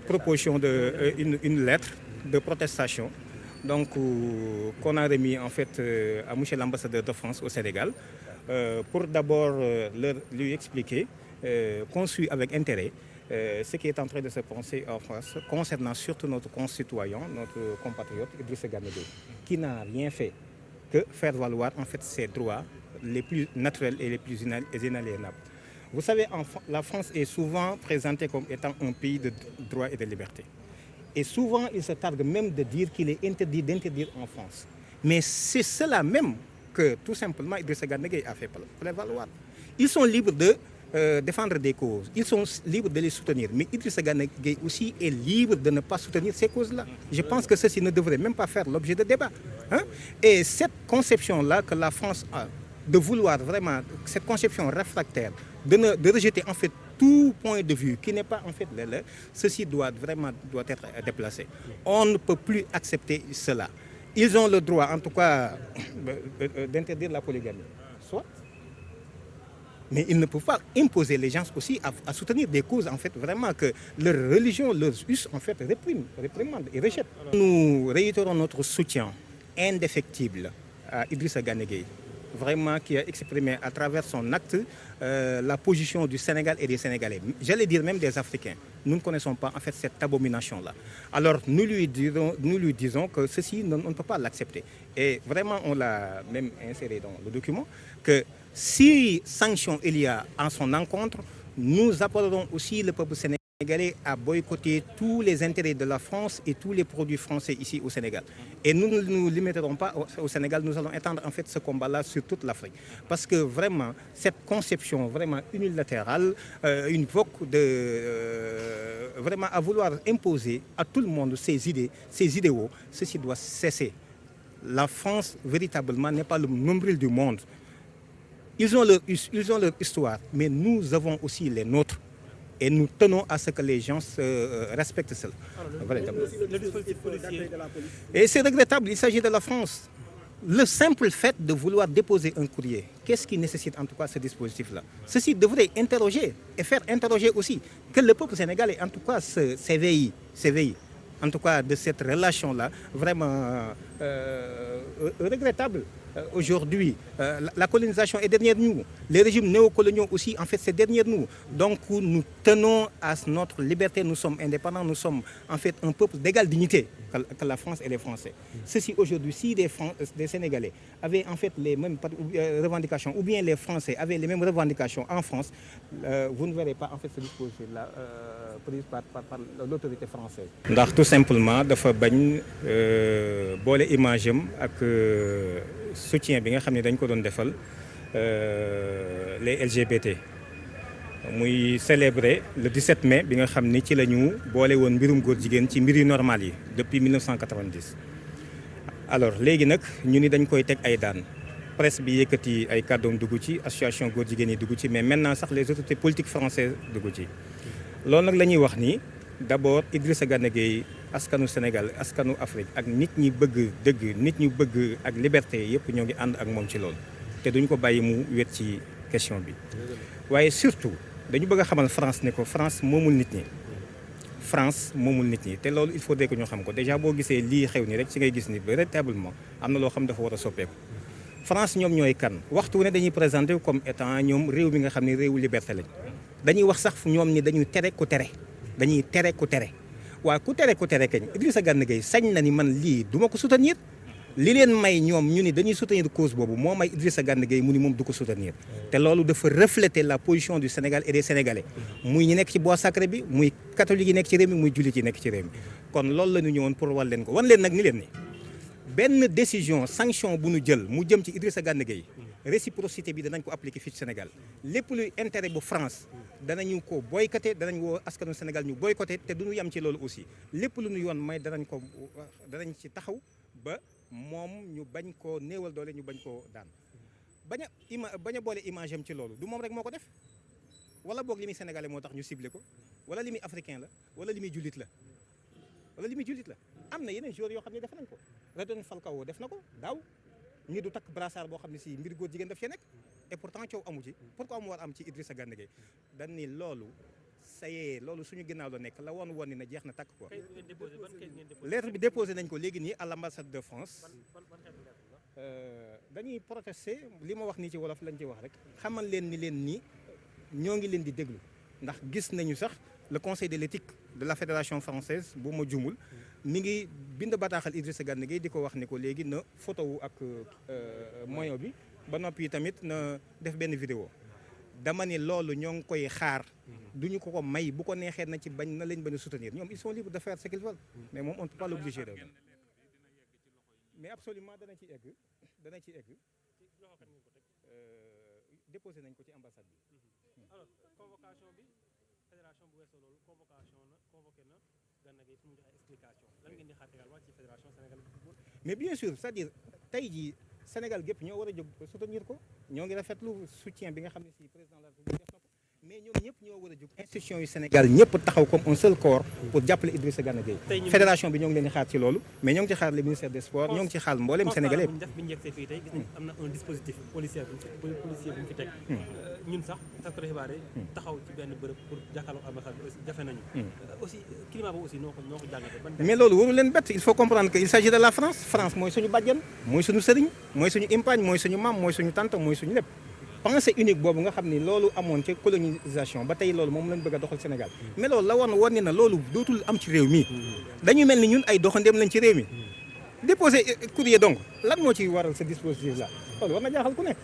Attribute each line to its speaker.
Speaker 1: proposition une lettre de protestation donc qu'on a remis en fait à monsieur l'ambassadeur de France au Sénégal pour d'abord lui expliquer qu'on suit avec intérêt ce qui est en train de se penser en France concernant surtout notre concitoyen, notre compatriote Idrissa Gana Gueye, qui n'a rien fait que faire valoir en fait ses droits les plus naturels et les plus inaliénables. Vous savez, la France est souvent présentée comme étant un pays de droit et de liberté. Et souvent, il se targue même de dire qu'il est interdit d'interdire en France. Mais c'est cela même que, tout simplement, Idrissa Gana Gueye a fait prévaloir. Ils sont libres de défendre des causes. Ils sont libres de les soutenir. Mais Idrissa Gana Gueye aussi est libre de ne pas soutenir ces causes-là. Je pense que ceci ne devrait même pas faire l'objet de débat. Hein? Et cette conception-là que la France a, de vouloir vraiment, cette conception réfractaire, de rejeter en fait tout point de vue qui n'est pas en fait le leur, ceci doit être déplacé. On ne peut plus accepter cela. Ils ont le droit, en tout cas, d'interdire la polygamie. Soit. Mais ils ne peuvent pas imposer les gens aussi à soutenir des causes en fait vraiment que leur religion, leurs us en fait réprimandent et rejettent. Nous réitérons notre soutien indéfectible à Idrissa Gana Gueye, vraiment qui a exprimé à travers son acte la position du Sénégal et des Sénégalais. J'allais dire même des Africains. Nous ne connaissons pas en fait cette abomination-là. Alors nous lui disons que ceci, on ne peut pas l'accepter. Et vraiment, on l'a même inséré dans le document, que si sanction il y a en son encontre, nous appellerons aussi le peuple sénégalais à boycotter tous les intérêts de la France et tous les produits français ici au Sénégal. Et nous ne nous limiterons pas au Sénégal, nous allons étendre en fait ce combat-là sur toute l'Afrique. Parce que vraiment, cette conception vraiment unilatérale, une vogue de vraiment à vouloir imposer à tout le monde ses idées, ses idéaux, ceci doit cesser. La France, véritablement, n'est pas le nombril du monde. Ils ont leur histoire, mais nous avons aussi les nôtres. Et nous tenons à ce que les gens respectent cela. Le dispositif policier. Et c'est regrettable, il s'agit de la France. Le simple fait de vouloir déposer un courrier, qu'est-ce qui nécessite en tout cas ce dispositif-là? Ceci devrait interroger et faire interroger aussi que le peuple sénégalais en tout cas s'éveille. En tout cas de cette relation-là, vraiment regrettable. Aujourd'hui, la colonisation est derrière nous. Les régimes néocoloniaux aussi, en fait, c'est derrière nous. Donc, nous tenons à notre liberté. Nous sommes indépendants. Nous sommes, en fait, un peuple d'égale dignité que la France et les Français. Ceci, aujourd'hui, si des Sénégalais avaient, en fait, les mêmes revendications, ou bien les Français avaient les mêmes revendications en France, vous ne verrez pas, en fait, ce dispositif-là pris par l'autorité française. ndax tout simplement, dafa bañ boole image am ak soutien bi nga xam ne dañ ko doon defal les LGBT muy célébrer le 17 mai bi nga xam ni ci la ñu boole woon mbirum góor jigéen ci mbir yu normal yi depuis 1990. alors léegi nag ñu ni dañ koy teg ay daan presse bi yëkkati ay kàddoom dugg ci association góor jigéen yi dugg ci mais maintenant sax les autorités politiques françaises dugg ci loolu nag la ñuy wax ni d'abord Idrissa Gana Gueye askanu Sénégal askanu Afrique ak nit ñi bëgg dëgg nit ñu bëgg ak liberté yëpp ñoo ngi ànd ak moom ci loolu te duñ ko bàyyi mu wet ci question bi waaye surtout dañu bëgg a xamal France ne ko France moomul nit ñi te loolu il faudrait que ñu xam ko déjà boo gisee lii xew ni rek ci ngay gis ni véritablement am na loo xam dafa war a soppeeku France ñoom ñooy kan waxtu ne dañuy présenté comme étant ñoom réew mi nga xam ne réewu liberté lañ dañuy wax sax ñoom ni dañuy tere ku tere waaye ku tere kañ Idrissa Gana Gueye sañ na ni man lii du ma ko soutenir li leen may ñoom ñu ni dañuy soutenir cause boobu moo may Idrissa Gana Gueye mu ni moom du ko soutenir te loolu dafa refléter la position du Sénégal et des Sénégalais muy ñi nekk ci bois sacré bi muy catholique yi nekk ci réew mi muy jullit yi nekk ci réew mi kon loolu la ñu ñëwoon pour wan leen ko wan leen nag ni leen ni benn décision sanction bu ñu jël mu jëm ci Idrissa Gana Gueye réciprocité bi danañ ko appliquer fii ci Sénégal lépp luy intérêt bu France danañu ko boycotté danañ woo askanu Sénégal ñu boycotté te duñu yem ci loolu aussi lépp lu ñu yoon may danañ ci taxaw ba moom ñu bañ koo néewal doole ñu bañ koo daan bañ a boole image am ci loolu du moom rek moo ko def wala boog li muy sénégalais moo tax ñu ciblé ko wala li muy africain la wala li muy jullit la am na yeneen joueurs yoo xam ne def nañ ko Radon Falcao def na ko daaw ñi du takk brassard boo xam ne si mbir góor jigéen daf cee nekk et pourtant coow amu ci pourquoi mu war am ci Idrissa Gana Gueye dañ ni loolu ça y est loolu suñu ginnaaw la nekk la woon ni na jeex na takk quoi. lettre bi déposé nañ ko léegi nii à l'ambassade de France. dañuy protester li ma wax nii ci wolof lañ ci wax rek xamal leen ni ñoo ngi leen di déglu ndax gis nañu sax le conseil de l'éthique de la fédération française bu ma jumul mi ngi bind bataaxal Idrissa Gana Gueye di ko wax ni ko léegi na photo wu ak moyo bi ba noppi tamit na def benn vidéo dama ne loolu ñoo ngi koy xaar duñu ko may bu ko neexee na ci bañ na leen bañ a soutenir ñoom ils sont libres de faire ce qu'ils veulent mais moom on ne peut pas l'obliger de mais absolument dana ci egg déposé nañ ko ci ambassade bi.
Speaker 2: alors convocation bi fédération bu weesoo loolu convoqué na Gana Gueye pour mu joxe explication lan ngeen di xaar également ci fédération sénégalaise de football.
Speaker 1: mais bien sûr c'est-à-dire tey jii Sénégal gépp ñoo war a jóg soutenir ko ñoo ngi rafetlu soutien bi nga xam ne si président de la République def na ko mais ñoom ñëpp ñoo war a jóg institution yu Sénégal ñëpp taxaw comme un seul corps pour jàppale Idrissa Gana Gueye. fédération bi ñoo ngi leen di xaar ci loolu mais ñoo ngi ci xaar le ministère des sports ñoo ngi ci xaar mbooleem Sénégalais
Speaker 2: bi ñu yegsee fii tey gis nañ am na un dispositif policier bu ñu fi teg ñun sax taskatu xibaar yi taxaw ci benn bërëb pour jàkkaarloo ambassade bi aussi jafe nañu aussi climat boobu aussi noo ko jàngatee
Speaker 1: mais loolu waru leen bett il faut comprendre que il s'agit de la France mooy suñu bàjjen mooy suñu sëriñ mooy suñu impaañ mooy suñu maam mooy suñu tante mooy suñu lépp pensée unique boobu nga xam ni loolu amoon ci colonisation ba tey loolu moom lañ bëgg a doxal Sénégal mais loolu la woon ni na loolu dootul am ci réew mi dañu mel ni ñun ay doxandéem lañ ci réew mi déposer courrier donc lan moo ci waral ce dispositif là loolu war na jaaxal ku nekk